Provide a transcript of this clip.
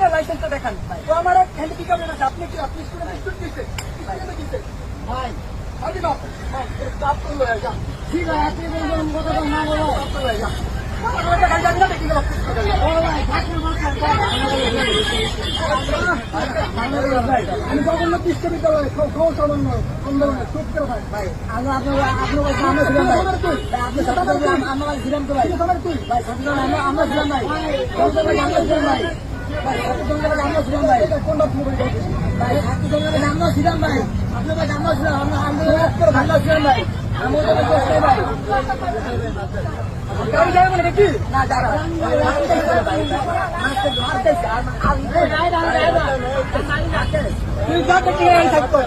লাইসেন্সটা দেখান তো আমার হ্যান্ড পিক আপ আছে আপনি কি আপনি স্টুডেন্ট দিচ্ছে ভাই আগে না স্টাফ করলো ঠিক আছে আপনি বলবেন কথা না বলো আমি জগন্য বিশ্ববিদ্যালয়ে সামান্য আন্দোলনে চুপ করে ভাই আপনার ছিলাম তো ভাই ভাই আমরা ছিলাম ভাই আমরা ছিলাম ভাই আমরা ছিলাম ভাই কোনটা ভাই আমরা ছিলাম ভাই আপনার ভাই আমরা ছিলাম আমরা ছিলাম ভাই গাড়ি যাবে মানে কি না যারা তুই যা দেখি থাকতো